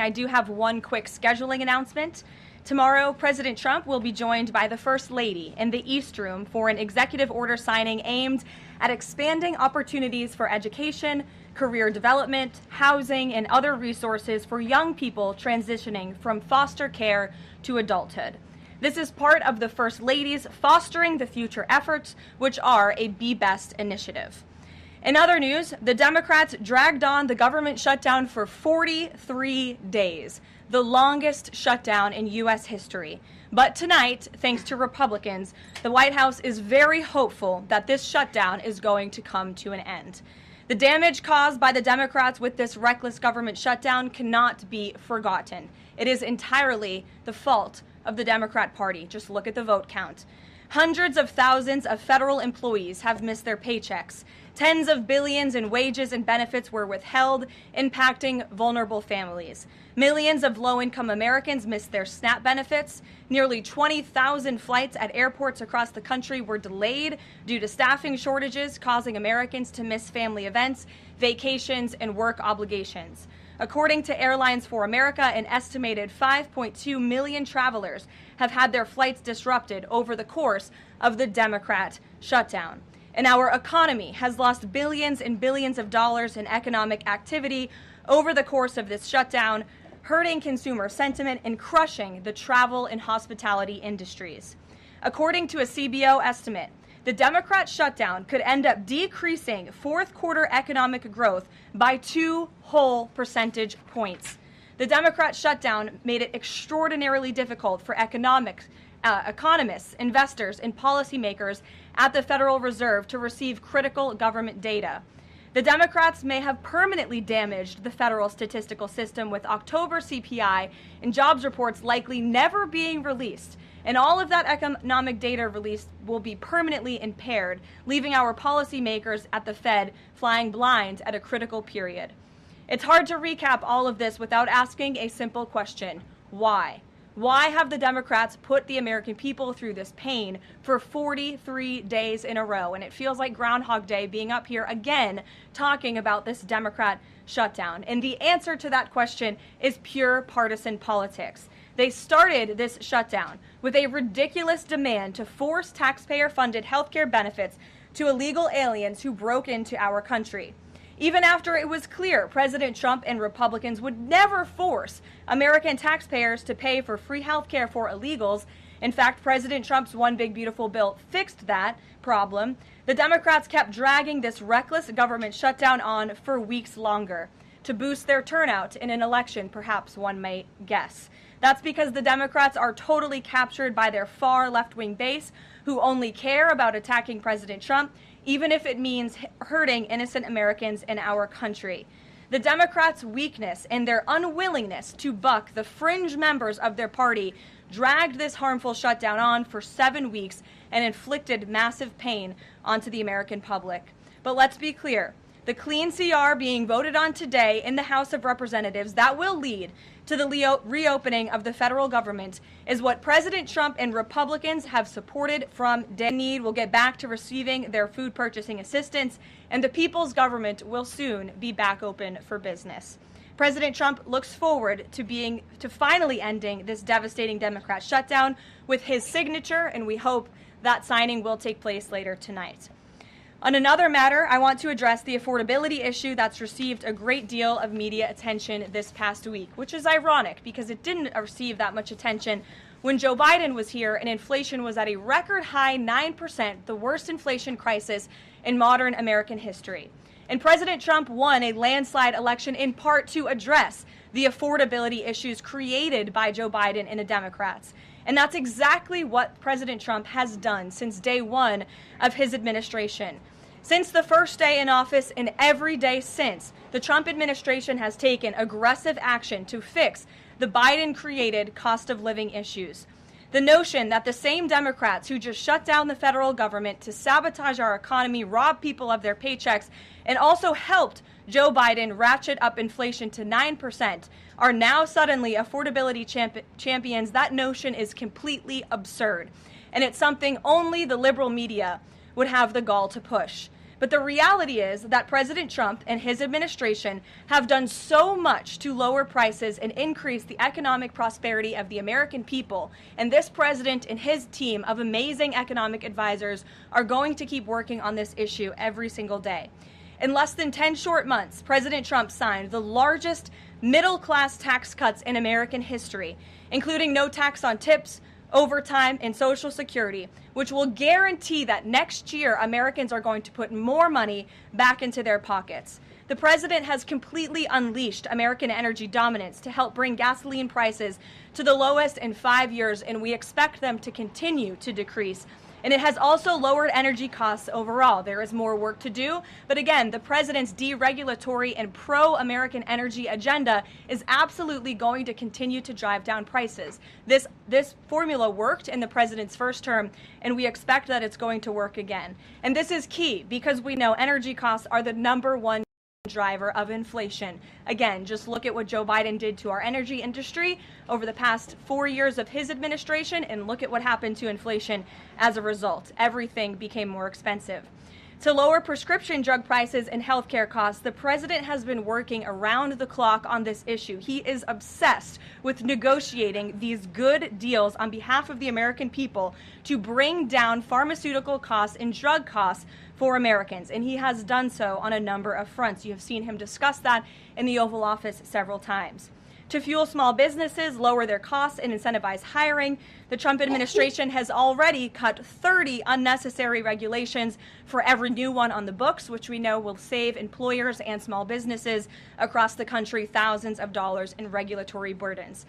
I do have one quick scheduling announcement. Tomorrow, President Trump will be joined by the First Lady in the East Room for an executive order signing aimed at expanding opportunities for education, career development, housing, and other resources for young people transitioning from foster care to adulthood. This is part of the First Lady's Fostering the Future efforts, which are a Be Best initiative. In other news, the Democrats dragged on the government shutdown for 43 days, the longest shutdown in U.S. history. But tonight, thanks to Republicans, the White House is very hopeful that this shutdown is going to come to an end. The damage caused by the Democrats with this reckless government shutdown cannot be forgotten. It is entirely the fault of the Democrat Party. Just look at the vote count. Hundreds of thousands of federal employees have missed their paychecks. Tens of billions in wages and benefits were withheld, impacting vulnerable families. Millions of low-income Americans missed their SNAP benefits. Nearly 20,000 flights at airports across the country were delayed due to staffing shortages, causing Americans to miss family events, vacations, and work obligations. According to Airlines for America, an estimated 5.2 million travelers have had their flights disrupted over the course of the Democrat shutdown. And our economy has lost billions and billions of dollars in economic activity over the course of this shutdown, hurting consumer sentiment and crushing the travel and hospitality industries. According to a CBO estimate, the Democrat shutdown could end up decreasing fourth quarter economic growth by 2 whole percentage points. The Democrat shutdown made it extraordinarily difficult for economists, investors, and policymakers at the Federal Reserve to receive critical government data. The Democrats may have permanently damaged the federal statistical system, with October CPI and jobs reports likely never being released. And all of that economic data released will be permanently impaired, leaving our policymakers at the Fed flying blind at a critical period. It's hard to recap all of this without asking a simple question: why? Why have the Democrats put the American people through this pain for 43 days in a row? And it feels like Groundhog Day being up here again talking about this Democrat shutdown. And the answer to that question is pure partisan politics. They started this shutdown with a ridiculous demand to force taxpayer-funded healthcare benefits to illegal aliens who broke into our country. Even after it was clear President Trump and Republicans would never force American taxpayers to pay for free health care for illegals. In fact, President Trump's One Big Beautiful Bill fixed that problem. The Democrats kept dragging this reckless government shutdown on for weeks longer to boost their turnout in an election, perhaps one may guess. That's because the Democrats are totally captured by their far left-wing base, who only care about attacking President Trump, even if it means hurting innocent Americans in our country. The Democrats' weakness and their unwillingness to buck the fringe members of their party dragged this harmful shutdown on for 7 weeks and inflicted massive pain onto the American public. But let's be clear. The clean CR being voted on today in the House of Representatives that will lead to the reopening of the federal government is what President Trump and Republicans have supported from day need. Will get back to receiving their food purchasing assistance, and the people's government will soon be back open for business. President Trump looks forward to finally ending this devastating Democrat shutdown with his signature, and we hope that signing will take place later tonight. On another matter, I want to address the affordability issue that's received a great deal of media attention this past week, which is ironic because it didn't receive that much attention when Joe Biden was here and inflation was at a record high 9%, the worst inflation crisis in modern American history. And President Trump won a landslide election in part to address the affordability issues created by Joe Biden and the Democrats. And that's exactly what President Trump has done since day one of his administration. Since the first day in office and every day since, the Trump administration has taken aggressive action to fix the Biden-created cost of living issues. The notion that the same Democrats who just shut down the federal government to sabotage our economy, rob people of their paychecks, and also helped Joe Biden ratchet up inflation to 9% are now suddenly affordability champions, that notion is completely absurd. And it's something only the liberal media would have the gall to push. But the reality is that President Trump and his administration have done so much to lower prices and increase the economic prosperity of the American people. And this president and his team of amazing economic advisors are going to keep working on this issue every single day. In less than 10 short months, President Trump signed the largest middle-class tax cuts in American history, including no tax on tips, overtime, and Social Security, which will guarantee that next year Americans are going to put more money back into their pockets. The president has completely unleashed American energy dominance to help bring gasoline prices to the lowest in 5 years, and we expect them to continue to decrease. And it has also lowered energy costs overall. There is more work to do, but again, the president's deregulatory and pro-American energy agenda is absolutely going to continue to drive down prices. This formula worked in the president's first term, and we expect that it's going to work again. And this is key because we know energy costs are the #1 driver of inflation. Again, just look at what Joe Biden did to our energy industry over the past 4 years of his administration, and look at what happened to inflation as a result. Everything became more expensive. To lower prescription drug prices and healthcare costs, the president has been working around the clock on this issue. He is obsessed with negotiating these good deals on behalf of the American people to bring down pharmaceutical costs and drug costs for Americans, and he has done so on a number of fronts. You have seen him discuss that in the Oval Office several times. To fuel small businesses, lower their costs, and incentivize hiring, the Trump administration has already cut 30 unnecessary regulations for every new one on the books, which we know will save employers and small businesses across the country thousands of dollars in regulatory burdens.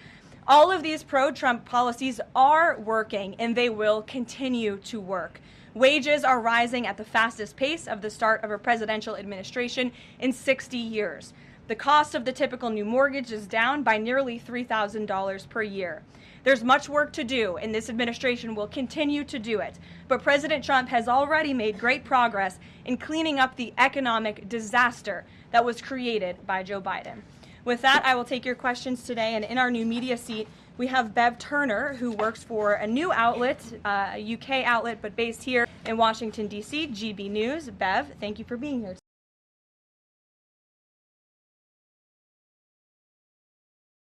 All of these pro-Trump policies are working, and they will continue to work. Wages are rising at the fastest pace of the start of a presidential administration in 60 years. The cost of the typical new mortgage is down by nearly $3,000 per year. There's much work to do, and this administration will continue to do it. But President Trump has already made great progress in cleaning up the economic disaster that was created by Joe Biden. With that, I will take your questions today, and in our new media seat, we have Bev Turner, who works for a new outlet, a UK outlet, but based here in Washington, D.C., GB News. Bev, thank you for being here.